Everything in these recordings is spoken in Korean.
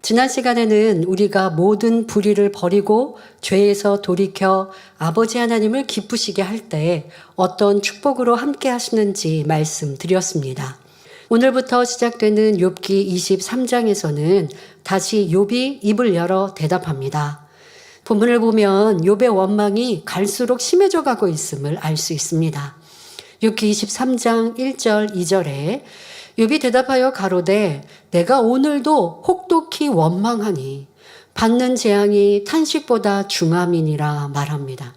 지난 시간에는 우리가 모든 불의를 버리고 죄에서 돌이켜 아버지 하나님을 기쁘시게 할 때 어떤 축복으로 함께 하시는지 말씀드렸습니다. 오늘부터 시작되는 욥기 23장에서는 다시 욥이 입을 열어 대답합니다. 본문을 보면 욥의 원망이 갈수록 심해져 가고 있음을 알 수 있습니다. 욥기 23장 1절 2절에 욥이 대답하여 가로되 내가 오늘도 혹독히 원망하니 받는 재앙이 탄식보다 중함이니라 말합니다.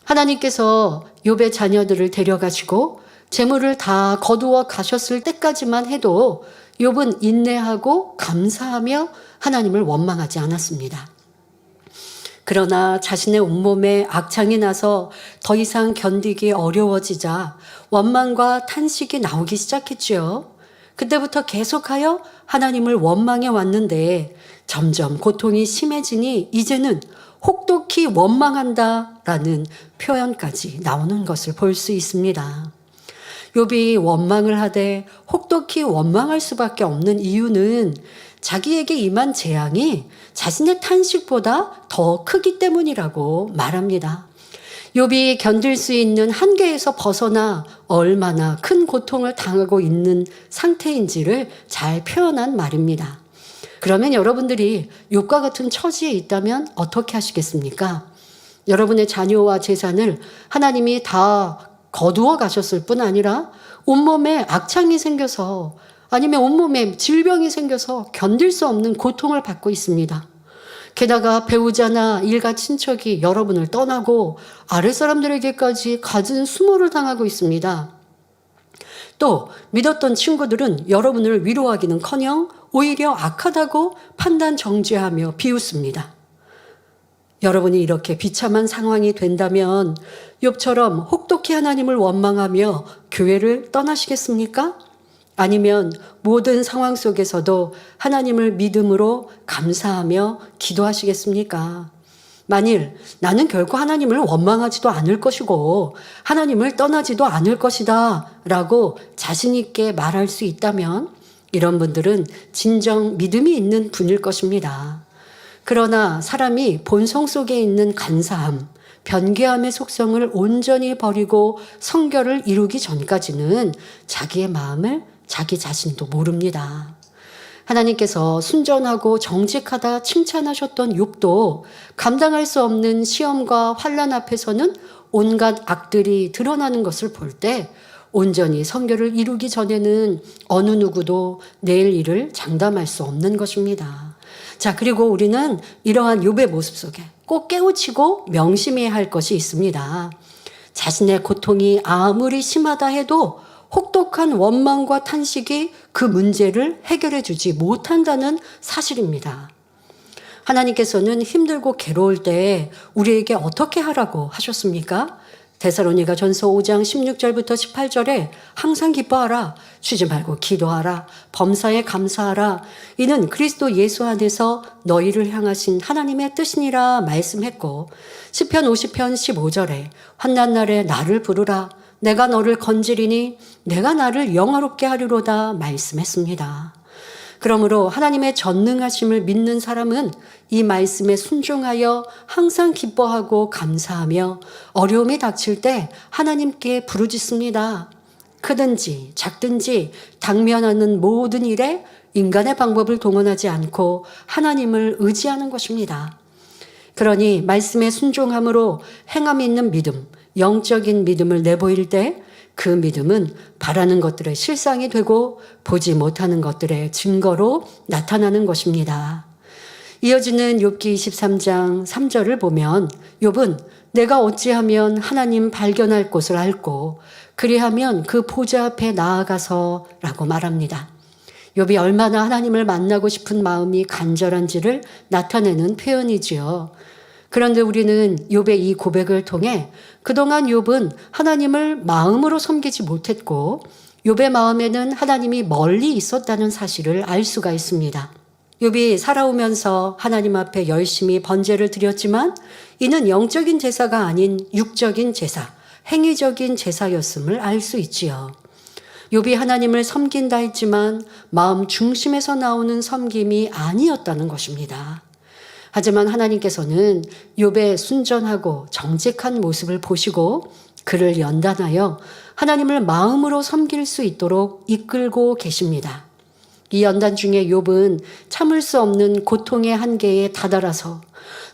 하나님께서 욥의 자녀들을 데려가시고 재물을 다 거두어 가셨을 때까지만 해도 욥은 인내하고 감사하며 하나님을 원망하지 않았습니다. 그러나 자신의 온몸에 악창이 나서 더 이상 견디기 어려워지자 원망과 탄식이 나오기 시작했지요. 그때부터 계속하여 하나님을 원망해 왔는데 점점 고통이 심해지니 이제는 혹독히 원망한다라는 표현까지 나오는 것을 볼 수 있습니다. 욥이 원망을 하되 혹독히 원망할 수밖에 없는 이유는 자기에게 임한 재앙이 자신의 탄식보다 더 크기 때문이라고 말합니다. 욥이 견딜 수 있는 한계에서 벗어나 얼마나 큰 고통을 당하고 있는 상태인지를 잘 표현한 말입니다. 그러면 여러분들이 욥과 같은 처지에 있다면 어떻게 하시겠습니까? 여러분의 자녀와 재산을 하나님이 다 거두어 가셨을 뿐 아니라 온몸에 악창이 생겨서 아니면 온몸에 질병이 생겨서 견딜 수 없는 고통을 받고 있습니다. 게다가 배우자나 일가 친척이 여러분을 떠나고 아랫사람들에게까지 갖은 수모를 당하고 있습니다. 또 믿었던 친구들은 여러분을 위로하기는커녕 오히려 악하다고 판단 정죄하며 비웃습니다. 여러분이 이렇게 비참한 상황이 된다면 욥처럼 혹독히 하나님을 원망하며 교회를 떠나시겠습니까? 아니면 모든 상황 속에서도 하나님을 믿음으로 감사하며 기도하시겠습니까? 만일 나는 결코 하나님을 원망하지도 않을 것이고 하나님을 떠나지도 않을 것이다 라고 자신 있게 말할 수 있다면 이런 분들은 진정 믿음이 있는 분일 것입니다. 그러나 사람이 본성 속에 있는 간사함, 변개함의 속성을 온전히 버리고 성결을 이루기 전까지는 자기의 마음을 자기 자신도 모릅니다. 하나님께서 순전하고 정직하다 칭찬하셨던 욥도 감당할 수 없는 시험과 환난 앞에서는 온갖 악들이 드러나는 것을 볼 때 온전히 성결을 이루기 전에는 어느 누구도 내일 일을 장담할 수 없는 것입니다. 자, 그리고 우리는 이러한 욥의 모습 속에 꼭 깨우치고 명심해야 할 것이 있습니다. 자신의 고통이 아무리 심하다 해도 혹독한 원망과 탄식이 그 문제를 해결해 주지 못한다는 사실입니다. 하나님께서는 힘들고 괴로울 때 우리에게 어떻게 하라고 하셨습니까? 데살로니가 전서 5장 16절부터 18절에 항상 기뻐하라, 쉬지 말고 기도하라, 범사에 감사하라, 이는 그리스도 예수 안에서 너희를 향하신 하나님의 뜻이니라 말씀했고, 시편 50편 15절에 환난 날에 나를 부르라, 내가 너를 건지리니 내가 나를 영화롭게 하리로다 말씀했습니다. 그러므로 하나님의 전능하심을 믿는 사람은 이 말씀에 순종하여 항상 기뻐하고 감사하며 어려움이 닥칠 때 하나님께 부르짖습니다. 크든지 작든지 당면하는 모든 일에 인간의 방법을 동원하지 않고 하나님을 의지하는 것입니다. 그러니 말씀에 순종함으로 행함 있는 믿음, 영적인 믿음을 내보일 때 그 믿음은 바라는 것들의 실상이 되고 보지 못하는 것들의 증거로 나타나는 것입니다. 이어지는 욥기 23장 3절을 보면 욥은 내가 어찌하면 하나님 발견할 곳을 알고 그리하면 그 보좌 앞에 나아가서 라고 말합니다. 욥이 얼마나 하나님을 만나고 싶은 마음이 간절한지를 나타내는 표현이지요. 그런데 우리는 욥의 이 고백을 통해 그동안 욥은 하나님을 마음으로 섬기지 못했고 욥의 마음에는 하나님이 멀리 있었다는 사실을 알 수가 있습니다. 욥이 살아오면서 하나님 앞에 열심히 번제를 드렸지만 이는 영적인 제사가 아닌 육적인 제사, 행위적인 제사였음을 알 수 있지요. 욥이 하나님을 섬긴다 했지만 마음 중심에서 나오는 섬김이 아니었다는 것입니다. 하지만 하나님께서는 욥의 순전하고 정직한 모습을 보시고 그를 연단하여 하나님을 마음으로 섬길 수 있도록 이끌고 계십니다. 이 연단 중에 욥은 참을 수 없는 고통의 한계에 다다라서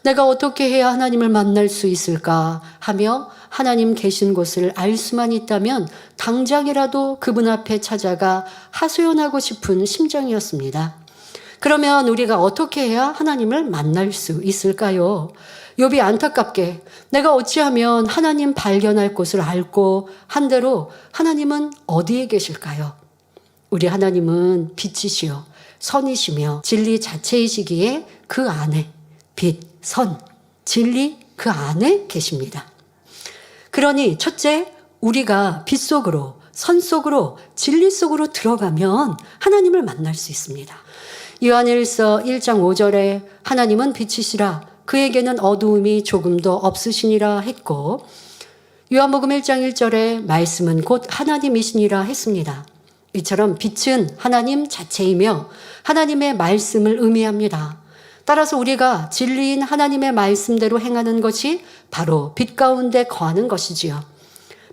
내가 어떻게 해야 하나님을 만날 수 있을까 하며 하나님 계신 곳을 알 수만 있다면 당장이라도 그분 앞에 찾아가 하소연하고 싶은 심정이었습니다. 그러면 우리가 어떻게 해야 하나님을 만날 수 있을까요? 욥이 안타깝게 내가 어찌하면 하나님 발견할 곳을 알고 한 대로 하나님은 어디에 계실까요? 우리 하나님은 빛이시요 선이시며 진리 자체이시기에 그 안에 빛, 선, 진리 그 안에 계십니다. 그러니 첫째, 우리가 빛 속으로, 선 속으로, 진리 속으로 들어가면 하나님을 만날 수 있습니다. 요한일서 1장 5절에 하나님은 빛이시라 그에게는 어두움이 조금도 없으시니라 했고, 요한복음 1장 1절에 말씀은 곧 하나님이시니라 했습니다. 이처럼 빛은 하나님 자체이며 하나님의 말씀을 의미합니다. 따라서 우리가 진리인 하나님의 말씀대로 행하는 것이 바로 빛 가운데 거하는 것이지요.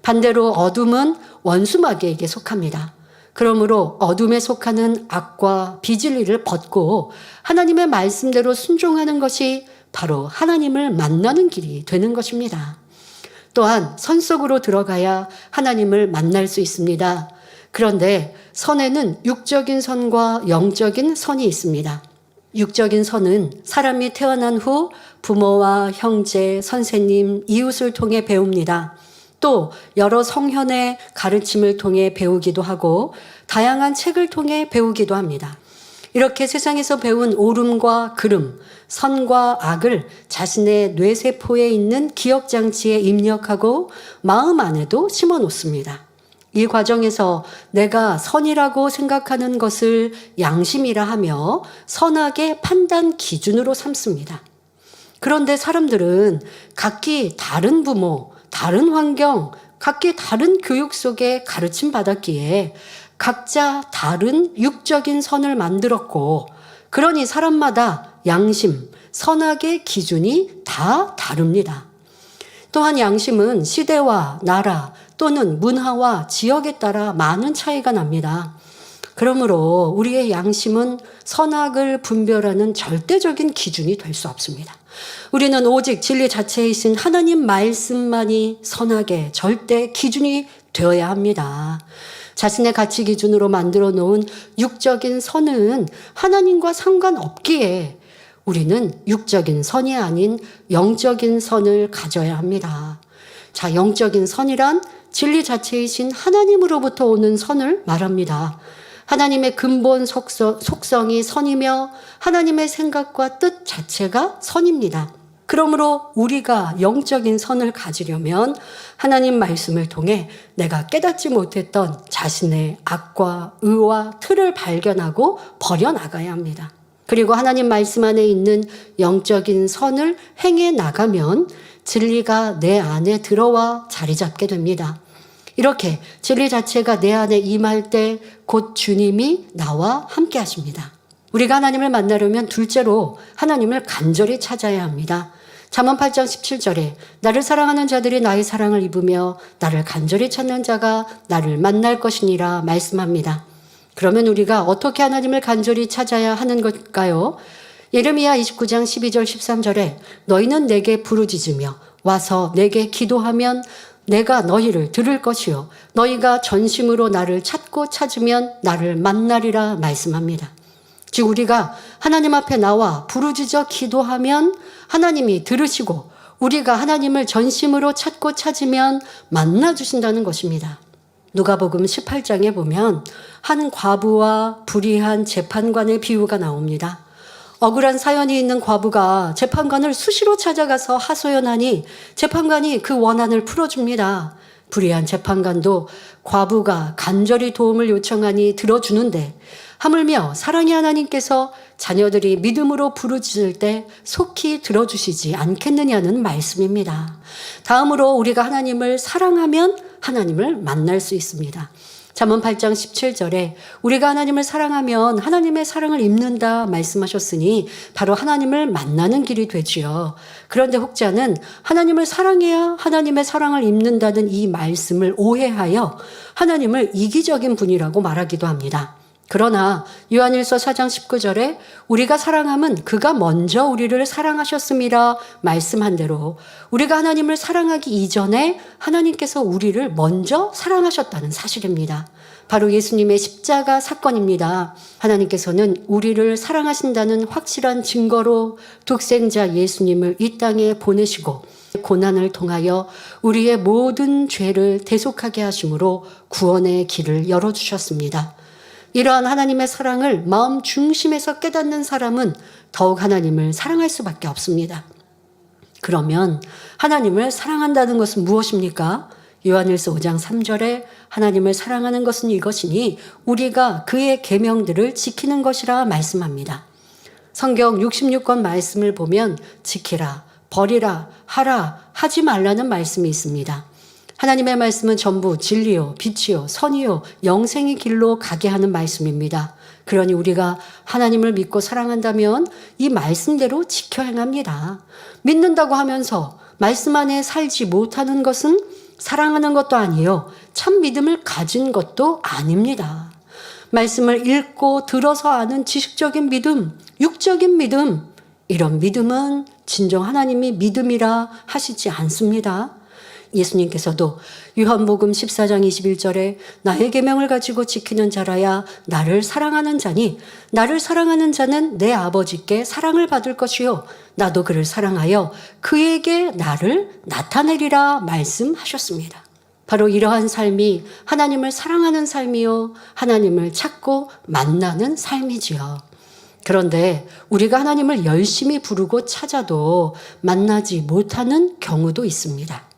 반대로 어둠은 원수마귀에게 속합니다. 그러므로 어둠에 속하는 악과 비진리를 벗고 하나님의 말씀대로 순종하는 것이 바로 하나님을 만나는 길이 되는 것입니다. 또한 선 속으로 들어가야 하나님을 만날 수 있습니다. 그런데 선에는 육적인 선과 영적인 선이 있습니다. 육적인 선은 사람이 태어난 후 부모와 형제, 선생님, 이웃을 통해 배웁니다. 또 여러 성현의 가르침을 통해 배우기도 하고 다양한 책을 통해 배우기도 합니다. 이렇게 세상에서 배운 옳음과 그름, 선과 악을 자신의 뇌세포에 있는 기억장치에 입력하고 마음 안에도 심어 놓습니다. 이 과정에서 내가 선이라고 생각하는 것을 양심이라 하며 선악의 판단 기준으로 삼습니다. 그런데 사람들은 각기 다른 부모, 다른 환경, 각기 다른 교육 속에 가르침 받았기에 각자 다른 육적인 선을 만들었고, 그러니 사람마다 양심, 선악의 기준이 다 다릅니다. 또한 양심은 시대와 나라 또는 문화와 지역에 따라 많은 차이가 납니다. 그러므로 우리의 양심은 선악을 분별하는 절대적인 기준이 될 수 없습니다. 우리는 오직 진리 자체이신 하나님 말씀만이 선악의 절대 기준이 되어야 합니다. 자신의 가치 기준으로 만들어 놓은 육적인 선은 하나님과 상관없기에 우리는 육적인 선이 아닌 영적인 선을 가져야 합니다. 자, 영적인 선이란 진리 자체이신 하나님으로부터 오는 선을 말합니다. 하나님의 근본 속성이 선이며 하나님의 생각과 뜻 자체가 선입니다. 그러므로 우리가 영적인 선을 가지려면 하나님 말씀을 통해 내가 깨닫지 못했던 자신의 악과 의와 틀을 발견하고 버려나가야 합니다. 그리고 하나님 말씀 안에 있는 영적인 선을 행해 나가면 진리가 내 안에 들어와 자리 잡게 됩니다. 이렇게 진리 자체가 내 안에 임할 때 곧 주님이 나와 함께 하십니다. 우리가 하나님을 만나려면 둘째로 하나님을 간절히 찾아야 합니다. 잠언 8장 17절에 나를 사랑하는 자들이 나의 사랑을 입으며 나를 간절히 찾는 자가 나를 만날 것이니라 말씀합니다. 그러면 우리가 어떻게 하나님을 간절히 찾아야 하는 걸까요? 예레미야 29장 12절 13절에 너희는 내게 부르짖으며 와서 내게 기도하면 내가 너희를 들을 것이요 너희가 전심으로 나를 찾고 찾으면 나를 만나리라 말씀합니다. 즉 우리가 하나님 앞에 나와 부르짖어 기도하면 하나님이 들으시고 우리가 하나님을 전심으로 찾고 찾으면 만나주신다는 것입니다. 누가복음 18장에 보면 한 과부와 불의한 재판관의 비유가 나옵니다. 억울한 사연이 있는 과부가 재판관을 수시로 찾아가서 하소연하니 재판관이 그 원한을 풀어줍니다. 불의한 재판관도 과부가 간절히 도움을 요청하니 들어주는데 하물며 사랑의 하나님께서 자녀들이 믿음으로 부르짖을 때 속히 들어주시지 않겠느냐는 말씀입니다. 다음으로 우리가 하나님을 사랑하면 하나님을 만날 수 있습니다. 잠언 8장 17절에 우리가 하나님을 사랑하면 하나님의 사랑을 입는다 말씀하셨으니 바로 하나님을 만나는 길이 되지요. 그런데 혹자는 하나님을 사랑해야 하나님의 사랑을 입는다는 이 말씀을 오해하여 하나님을 이기적인 분이라고 말하기도 합니다. 그러나 요한일서 4장 19절에 우리가 사랑함은 그가 먼저 우리를 사랑하셨음이라 말씀한 대로 우리가 하나님을 사랑하기 이전에 하나님께서 우리를 먼저 사랑하셨다는 사실입니다. 바로 예수님의 십자가 사건입니다. 하나님께서는 우리를 사랑하신다는 확실한 증거로 독생자 예수님을 이 땅에 보내시고 고난을 통하여 우리의 모든 죄를 대속하게 하심으로 구원의 길을 열어주셨습니다. 이러한 하나님의 사랑을 마음 중심에서 깨닫는 사람은 더욱 하나님을 사랑할 수밖에 없습니다. 그러면 하나님을 사랑한다는 것은 무엇입니까? 요한일서 5장 3절에 하나님을 사랑하는 것은 이것이니 우리가 그의 계명들을 지키는 것이라 말씀합니다. 성경 66권 말씀을 보면 지키라, 버리라, 하라, 하지 말라는 말씀이 있습니다. 하나님의 말씀은 전부 진리요, 빛이요, 선이요, 영생의 길로 가게 하는 말씀입니다. 그러니 우리가 하나님을 믿고 사랑한다면 이 말씀대로 지켜 행합니다. 믿는다고 하면서 말씀 안에 살지 못하는 것은 사랑하는 것도 아니요, 참 믿음을 가진 것도 아닙니다. 말씀을 읽고 들어서 아는 지식적인 믿음, 육적인 믿음, 이런 믿음은 진정 하나님이 믿음이라 하시지 않습니다. 예수님께서도 요한복음 14장 21절에 나의 계명을 가지고 지키는 자라야 나를 사랑하는 자니 나를 사랑하는 자는 내 아버지께 사랑을 받을 것이요 나도 그를 사랑하여 그에게 나를 나타내리라 말씀하셨습니다. 바로 이러한 삶이 하나님을 사랑하는 삶이요 하나님을 찾고 만나는 삶이지요. 그런데 우리가 하나님을 열심히 부르고 찾아도 만나지 못하는 경우도 있습니다.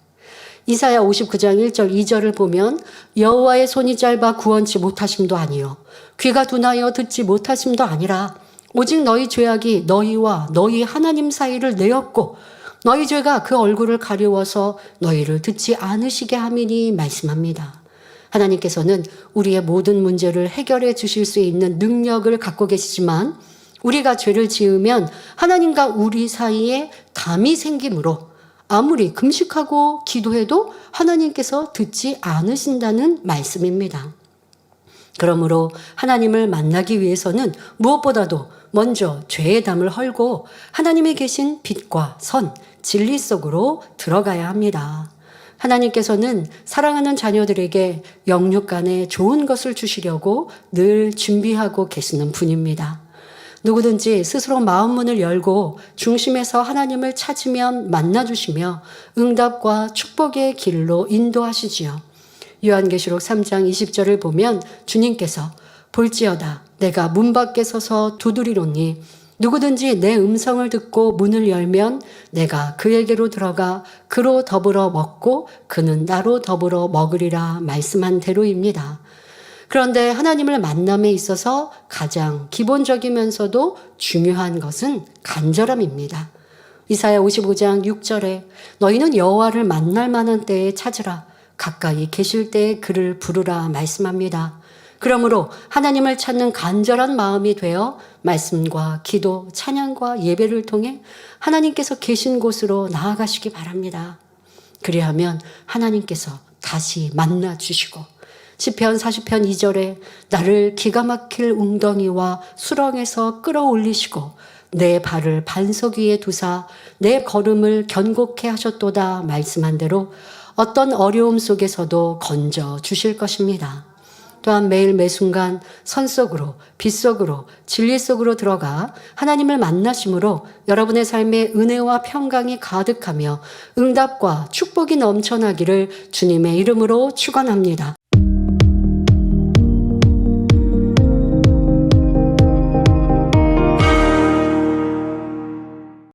이사야 59장 1절 2절을 보면 여호와의 손이 짧아 구원치 못하심도 아니요 귀가 둔하여 듣지 못하심도 아니라 오직 너희 죄악이 너희와 너희 하나님 사이를 내었고 너희 죄가 그 얼굴을 가리워서 너희를 듣지 않으시게 함이니 말씀합니다. 하나님께서는 우리의 모든 문제를 해결해 주실 수 있는 능력을 갖고 계시지만 우리가 죄를 지으면 하나님과 우리 사이에 담이 생기므로 아무리 금식하고 기도해도 하나님께서 듣지 않으신다는 말씀입니다. 그러므로 하나님을 만나기 위해서는 무엇보다도 먼저 죄의 담을 헐고 하나님이 계신 빛과 선, 진리 속으로 들어가야 합니다. 하나님께서는 사랑하는 자녀들에게 영육간에 좋은 것을 주시려고 늘 준비하고 계시는 분입니다. 누구든지 스스로 마음문을 열고 중심에서 하나님을 찾으면 만나주시며 응답과 축복의 길로 인도하시지요. 요한계시록 3장 20절을 보면 주님께서 볼지어다 내가 문 밖에 서서 두드리노니 누구든지 내 음성을 듣고 문을 열면 내가 그에게로 들어가 그로 더불어 먹고 그는 나로 더불어 먹으리라 말씀한 대로입니다. 그런데 하나님을 만남에 있어서 가장 기본적이면서도 중요한 것은 간절함입니다. 이사야 55장 6절에 너희는 여호와를 만날 만한 때에 찾으라 가까이 계실 때에 그를 부르라 말씀합니다. 그러므로 하나님을 찾는 간절한 마음이 되어 말씀과 기도, 찬양과 예배를 통해 하나님께서 계신 곳으로 나아가시기 바랍니다. 그리하면 하나님께서 다시 만나 주시고 시편 40편 2절에 나를 기가 막힐 웅덩이와 수렁에서 끌어올리시고 내 발을 반석 위에 두사 내 걸음을 견고케 하셨도다 말씀한 대로 어떤 어려움 속에서도 건져 주실 것입니다. 또한 매일 매순간 선 속으로 빛 속으로 진리 속으로 들어가 하나님을 만나심으로 여러분의 삶에 은혜와 평강이 가득하며 응답과 축복이 넘쳐나기를 주님의 이름으로 축원합니다.